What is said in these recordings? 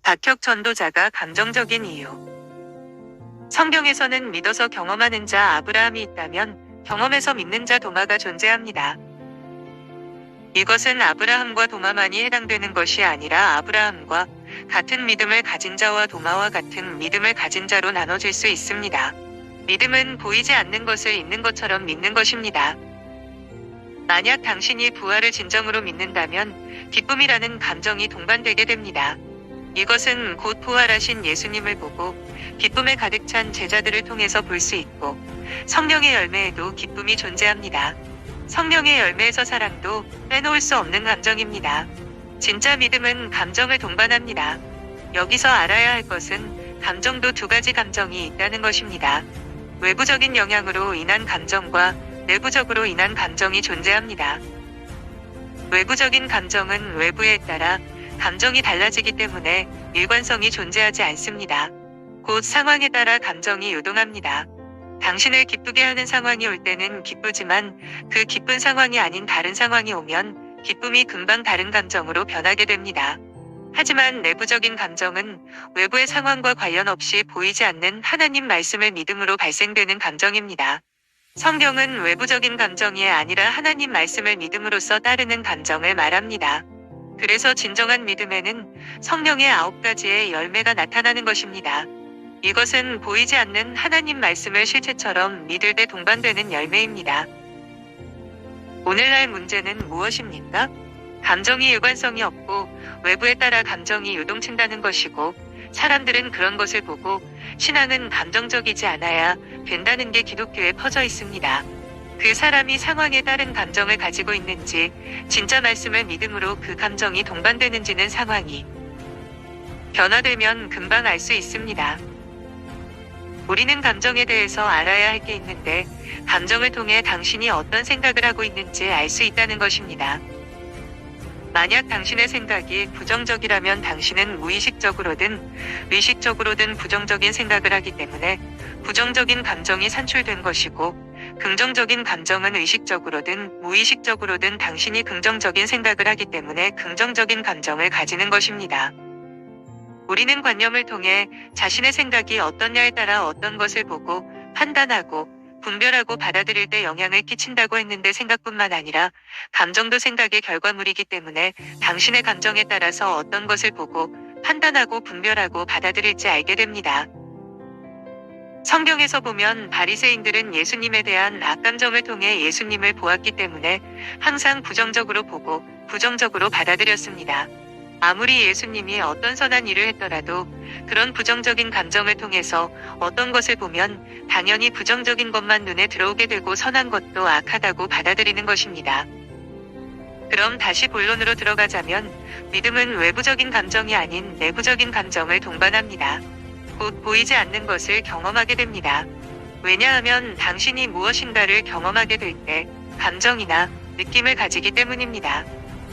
박혁 전도자가 감정적인 이유. 성경에서는 믿어서 경험하는 자 아브라함이 있다면 경험해서 믿는 자 도마가 존재합니다. 이것은 아브라함과 도마만이 해당되는 것이 아니라 아브라함과 같은 믿음을 가진 자와 도마와 같은 믿음을 가진 자로 나눠질 수 있습니다. 믿음은 보이지 않는 것을 있는 것처럼 믿는 것입니다. 만약 당신이 부활을 진정으로 믿는다면 기쁨이라는 감정이 동반되게 됩니다. 이것은 곧 부활하신 예수님을 보고 기쁨에 가득 찬 제자들을 통해서 볼 수 있고, 성령의 열매에도 기쁨이 존재합니다. 성령의 열매에서 사랑도 빼놓을 수 없는 감정입니다. 진짜 믿음은 감정을 동반합니다. 여기서 알아야 할 것은 감정도 두 가지 감정이 있다는 것입니다. 외부적인 영향으로 인한 감정과 내부적으로 인한 감정이 존재합니다. 외부적인 감정은 외부에 따라 감정이 달라지기 때문에 일관성이 존재하지 않습니다. 곧 상황에 따라 감정이 요동합니다. 당신을 기쁘게 하는 상황이 올 때는 기쁘지만 그 기쁜 상황이 아닌 다른 상황이 오면 기쁨이 금방 다른 감정으로 변하게 됩니다. 하지만 내부적인 감정은 외부의 상황과 관련 없이 보이지 않는 하나님 말씀을 믿음으로 발생되는 감정입니다. 성경은 외부적인 감정이 아니라 하나님 말씀을 믿음으로써 따르는 감정을 말합니다. 그래서 진정한 믿음에는 성령의 9가지의 열매가 나타나는 것입니다. 이것은 보이지 않는 하나님 말씀을 실체처럼 믿을 때 동반되는 열매입니다. 오늘날 문제는 무엇입니까? 감정이 일관성이 없고 외부에 따라 감정이 요동친다는 것이고, 사람들은 그런 것을 보고 신앙은 감정적이지 않아야 된다는 게 기독교에 퍼져 있습니다. 그 사람이 상황에 따른 감정을 가지고 있는지, 진짜 말씀을 믿음으로 그 감정이 동반되는지는 상황이 변화되면 금방 알 수 있습니다. 우리는 감정에 대해서 알아야 할 게 있는데, 감정을 통해 당신이 어떤 생각을 하고 있는지 알 수 있다는 것입니다. 만약 당신의 생각이 부정적이라면 당신은 무의식적으로든 의식적으로든 부정적인 생각을 하기 때문에 부정적인 감정이 산출된 것이고, 긍정적인 감정은 의식적으로든 무의식적으로든 당신이 긍정적인 생각을 하기 때문에 긍정적인 감정을 가지는 것입니다. 우리는 관념을 통해 자신의 생각이 어떠냐에 따라 어떤 것을 보고 판단하고 분별하고 받아들일 때 영향을 끼친다고 했는데, 생각뿐만 아니라 감정도 생각의 결과물이기 때문에 당신의 감정에 따라서 어떤 것을 보고 판단하고 분별하고 받아들일지 알게 됩니다. 성경에서 보면 바리새인들은 예수님에 대한 악감정을 통해 예수님을 보았기 때문에 항상 부정적으로 보고 부정적으로 받아들였습니다. 아무리 예수님이 어떤 선한 일을 했더라도 그런 부정적인 감정을 통해서 어떤 것을 보면 당연히 부정적인 것만 눈에 들어오게 되고 선한 것도 악하다고 받아들이는 것입니다. 그럼 다시 본론으로 들어가자면, 믿음은 외부적인 감정이 아닌 내부적인 감정을 동반합니다. 곧 보이지 않는 것을 경험하게 됩니다. 왜냐하면 당신이 무엇인가를 경험하게 될 때 감정이나 느낌을 가지기 때문입니다.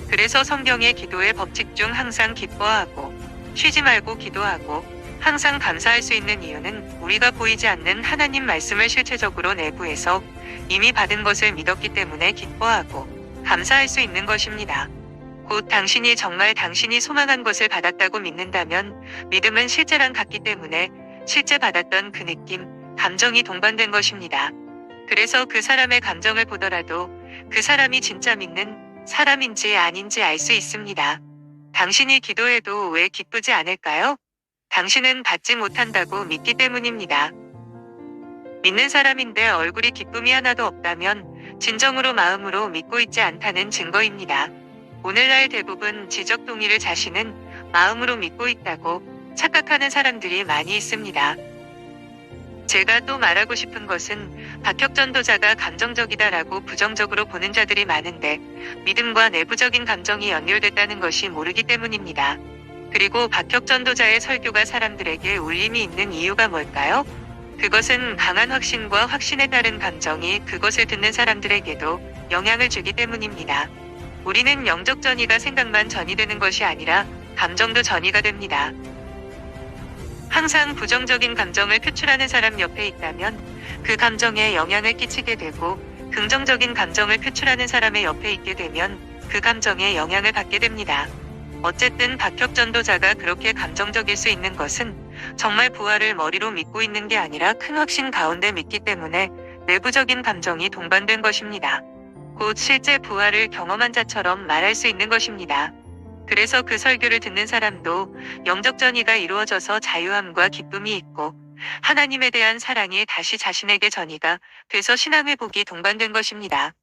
그래서 성경의 기도의 법칙 중 항상 기뻐하고 쉬지 말고 기도하고 항상 감사할 수 있는 이유는 우리가 보이지 않는 하나님 말씀을 실체적으로 내부에서 이미 받은 것을 믿었기 때문에 기뻐하고 감사할 수 있는 것입니다. 곧 당신이 정말 당신이 소망한 것을 받았다고 믿는다면 믿음은 실제랑 같기 때문에 실제 받았던 그 느낌, 감정이 동반된 것입니다. 그래서 그 사람의 감정을 보더라도 그 사람이 진짜 믿는 사람인지 아닌지 알 수 있습니다. 당신이 기도해도 왜 기쁘지 않을까요? 당신은 받지 못한다고 믿기 때문입니다. 믿는 사람인데 얼굴이 기쁨이 하나도 없다면 진정으로 마음으로 믿고 있지 않다는 증거입니다. 오늘날 대부분 지적 동의를 자신은 마음으로 믿고 있다고 착각하는 사람들이 많이 있습니다. 제가 또 말하고 싶은 것은 박혁 전도자가 감정적이다라고 부정적으로 보는 자들이 많은데, 믿음과 내부적인 감정이 연결됐다는 것이 모르기 때문입니다. 그리고 박혁 전도자의 설교가 사람들에게 울림이 있는 이유가 뭘까요? 그것은 강한 확신과 확신에 따른 감정이 그것을 듣는 사람들에게도 영향을 주기 때문입니다. 우리는 영적 전이가 생각만 전이 되는 것이 아니라 감정도 전이가 됩니다. 항상 부정적인 감정을 표출하는 사람 옆에 있다면 그 감정에 영향을 끼치게 되고, 긍정적인 감정을 표출하는 사람의 옆에 있게 되면 그 감정에 영향을 받게 됩니다. 어쨌든 박혁 전도자가 그렇게 감정적일 수 있는 것은 정말 부활을 머리로 믿고 있는 게 아니라 큰 확신 가운데 믿기 때문에 내부적인 감정이 동반된 것입니다. 곧 실제 부활을 경험한 자처럼 말할 수 있는 것입니다. 그래서 그 설교를 듣는 사람도 영적 전이가 이루어져서 자유함과 기쁨이 있고 하나님에 대한 사랑이 다시 자신에게 전이가 돼서 신앙 회복이 동반된 것입니다.